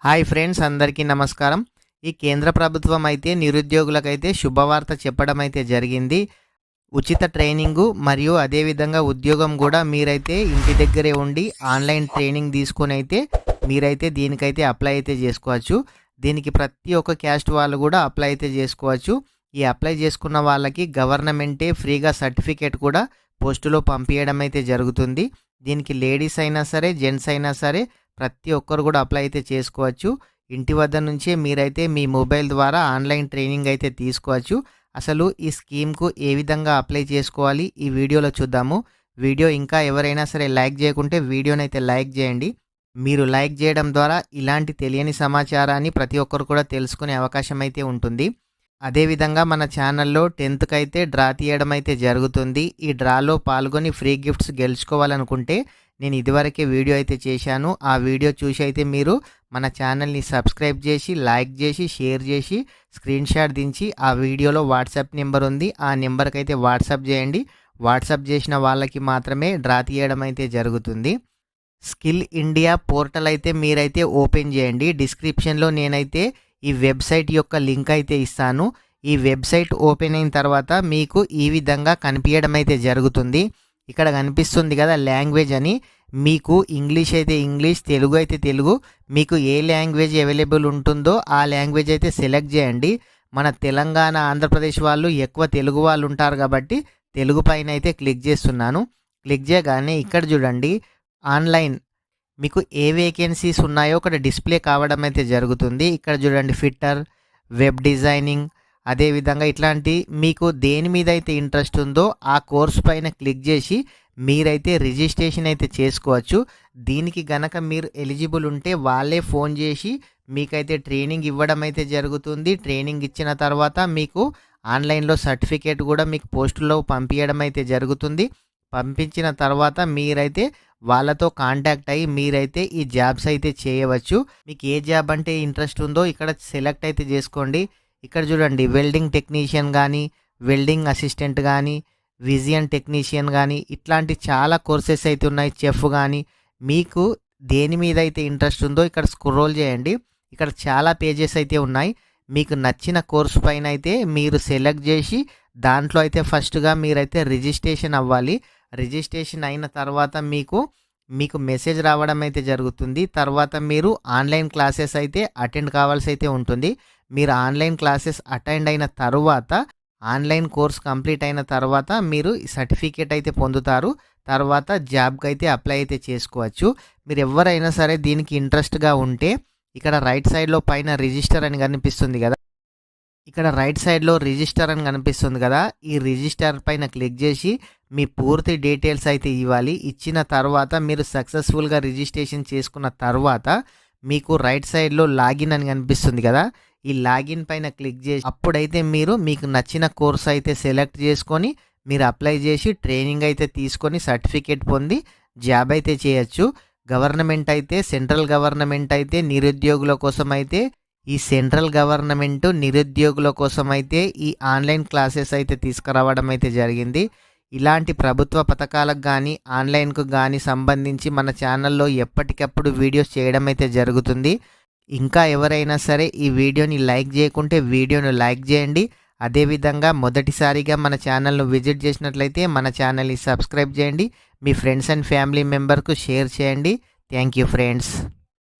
Hi friends, అందరికీ నమస్కారం. ఈ కేంద్ర ప్రభుత్వం అయితే నిరుద్యోగులకైతే శుభవార్త చెప్పడం అయితే జరిగింది. ఉచిత ట్రైనింగు మరియు అదేవిధంగా ఉద్యోగం కూడా మీరైతే ఇంటి దగ్గరే ఉండి ఆన్లైన్ ట్రైనింగ్ తీసుకొని అయితే మీరైతే దీనికైతే అప్లై అయితే చేసుకోవచ్చు. దీనికి ప్రతి ఒక్క క్యాస్ట్ వాళ్ళు కూడా అప్లై అయితే చేసుకోవచ్చు. ఈ అప్లై చేసుకున్న వాళ్ళకి గవర్నమెంటే ఫ్రీగా సర్టిఫికేట్ కూడా పోస్టులో పంపించడం అయితే జరుగుతుంది. దీనికి లేడీస్ అయినా సరే, జెంట్స్ అయినా సరే ప్రతి ఒక్కరు కూడా అప్లై అయితే చేసుకోవచ్చు. ఇంటి వద్ద నుంచే మీరైతే మీ మొబైల్ ద్వారా ఆన్లైన్ ట్రైనింగ్ అయితే తీసుకోవచ్చు. అసలు ఈ స్కీమ్కు ఏ విధంగా అప్లై చేసుకోవాలి ఈ వీడియోలో చూద్దాము. వీడియో ఇంకా ఎవరైనా సరే లైక్ చేయకుంటే వీడియోని అయితే లైక్ చేయండి. మీరు లైక్ చేయడం ద్వారా ఇలాంటి తెలియని సమాచారాన్ని ప్రతి ఒక్కరు కూడా తెలుసుకునే అవకాశం అయితే ఉంటుంది. అదేవిధంగా మన ఛానల్లో 10th అయితే డ్రా తీయడం అయితే జరుగుతుంది. ఈ డ్రాలో పాల్గొని ఫ్రీ గిఫ్ట్స్ గెలుచుకోవాలనుకుంటే నేను ఇదివరకే వీడియో అయితే చేశాను. ఆ వీడియో చూసి అయితే మీరు మన ఛానల్ని సబ్స్క్రైబ్ చేసి, లైక్ చేసి, షేర్ చేసి, స్క్రీన్ షాట్ దించి ఆ వీడియోలో వాట్సాప్ నెంబర్ ఉంది, ఆ నెంబర్కి అయితే వాట్సాప్ చేయండి. వాట్సాప్ చేసిన వాళ్ళకి మాత్రమే డ్రా తీయడం అయితే జరుగుతుంది. స్కిల్ ఇండియా పోర్టల్ అయితే మీరైతే ఓపెన్ చేయండి. డిస్క్రిప్షన్లో నేనైతే ఈ వెబ్సైట్ యొక్క లింక్ అయితే ఇస్తాను. ఈ వెబ్సైట్ ఓపెన్ అయిన తర్వాత మీకు ఈ విధంగా కనిపించడం అయితే జరుగుతుంది. ఇక్కడ కనిపిస్తుంది కదా లాంగ్వేజ్ అని. మీకు ఇంగ్లీష్ అయితే ఇంగ్లీష్, తెలుగు అయితే తెలుగు, మీకు ఏ లాంగ్వేజ్ అవైలబుల్ ఉంటుందో ఆ లాంగ్వేజ్ అయితే సెలెక్ట్ చేయండి. మన తెలంగాణ, ఆంధ్రప్రదేశ్ వాళ్ళు ఎక్కువ తెలుగు వాళ్ళు ఉంటారు కాబట్టి తెలుగు పైన అయితే క్లిక్ చేస్తున్నాను. క్లిక్ చేయగానే ఇక్కడ చూడండి ఆన్లైన్ మీకు ఏ వేకెన్సీస్ ఉన్నాయో ఇక్కడ డిస్ప్లే కావడం అయితే జరుగుతుంది. ఇక్కడ చూడండి ఫిట్టర్, వెబ్ డిజైనింగ్, అదేవిధంగా ఇట్లాంటి మీకు దేని మీద అయితే ఇంట్రెస్ట్ ఉందో ఆ కోర్స్ పైన క్లిక్ చేసి మీరైతే రిజిస్ట్రేషన్ అయితే చేసుకోవచ్చు. దీనికి గనక మీరు ఎలిజిబుల్ ఉంటే వాళ్ళే ఫోన్ చేసి మీకైతే ట్రైనింగ్ ఇవ్వడం అయితే జరుగుతుంది. ట్రైనింగ్ ఇచ్చిన తర్వాత మీకు ఆన్లైన్లో సర్టిఫికేట్ కూడా మీకు పోస్టులో పంపించడం అయితే జరుగుతుంది. పంపించిన తర్వాత మీరైతే వాళ్ళతో కాంటాక్ట్ అయ్యి మీరైతే ఈ జాబ్స్ అయితే చేయవచ్చు. మీకు ఏ జాబ్ అంటే ఇంట్రెస్ట్ ఉందో ఇక్కడ సెలెక్ట్ అయితే చేసుకోండి. ఇక్కడ చూడండి వెల్డింగ్ టెక్నీషియన్ కానీ, వెల్డింగ్ అసిస్టెంట్ కానీ, విజియన్ టెక్నీషియన్ కానీ, ఇట్లాంటి చాలా కోర్సెస్ అయితే ఉన్నాయి. చెఫ్ కానీ, మీకు దేని మీద అయితే ఇంట్రెస్ట్ ఉందో ఇక్కడ స్క్రోల్ చేయండి. ఇక్కడ చాలా పేజెస్ అయితే ఉన్నాయి. మీకు నచ్చిన కోర్సు పైన అయితే మీరు సెలెక్ట్ చేసి దాంట్లో అయితే ఫస్ట్గా మీరైతే రిజిస్ట్రేషన్ అవ్వాలి. రిజిస్ట్రేషన్ అయిన తర్వాత మీకు మెసేజ్ రావడం అయితే జరుగుతుంది. తర్వాత మీరు ఆన్లైన్ క్లాసెస్ అయితే అటెండ్ కావాల్సి అయితే ఉంటుంది. మీరు ఆన్లైన్ క్లాసెస్ అటెండ్ అయిన తర్వాత, ఆన్లైన్ కోర్స్ కంప్లీట్ అయిన తర్వాత మీరు సర్టిఫికేట్ అయితే పొందుతారు. తర్వాత జాబ్కి అయితే అప్లై అయితే చేసుకోవచ్చు. మీరు ఎవరైనా సరే దీనికి ఇంట్రెస్ట్గా ఉంటే ఇక్కడ రైట్ సైడ్లో పైన రిజిస్టర్ అని కనిపిస్తుంది కదా, ఇక్కడ రైట్ సైడ్లో రిజిస్టర్ అని కనిపిస్తుంది కదా, ఈ రిజిస్టర్ పైన క్లిక్ చేసి మీ పూర్తి డీటెయిల్స్ అయితే ఇవ్వాలి. ఇచ్చిన తర్వాత మీరు సక్సెస్ఫుల్గా రిజిస్ట్రేషన్ చేసుకున్న తర్వాత మీకు రైట్ సైడ్లో లాగిన్ అని కనిపిస్తుంది కదా, ఈ లాగిన్ పైన క్లిక్ చేసి అప్పుడైతే మీకు నచ్చిన కోర్స్ అయితే సెలెక్ట్ చేసుకొని మీరు అప్లై చేసి ట్రైనింగ్ అయితే తీసుకొని సర్టిఫికేట్ పొంది జాబ్ అయితే చేయొచ్చు. గవర్నమెంట్ అయితే, సెంట్రల్ గవర్నమెంట్ అయితే నిరుద్యోగుల కోసం అయితే, ఈ సెంట్రల్ గవర్నమెంట్ నిరుద్యోగుల కోసం అయితే ఈ ఆన్లైన్ క్లాసెస్ అయితే తీసుకురావడం అయితే జరిగింది. ఇలాంటి ప్రభుత్వ పథకాలకు కానీ, ఆన్లైన్కు కానీ సంబంధించి మన ఛానల్లో ఎప్పటికప్పుడు వీడియోస్ చేయడం అయితే జరుగుతుంది. ఇంకా ఎవరైనా సరే ఈ వీడియోని లైక్ చేయకుంటే వీడియోను లైక్ చేయండి. అదేవిధంగా మొదటిసారిగా మన ఛానల్ను విజిట్ చేసినట్లయితే మన ఛానల్ని సబ్స్క్రైబ్ చేయండి. మీ ఫ్రెండ్స్ అండ్ ఫ్యామిలీ మెంబర్కు షేర్ చేయండి. Thank you friends.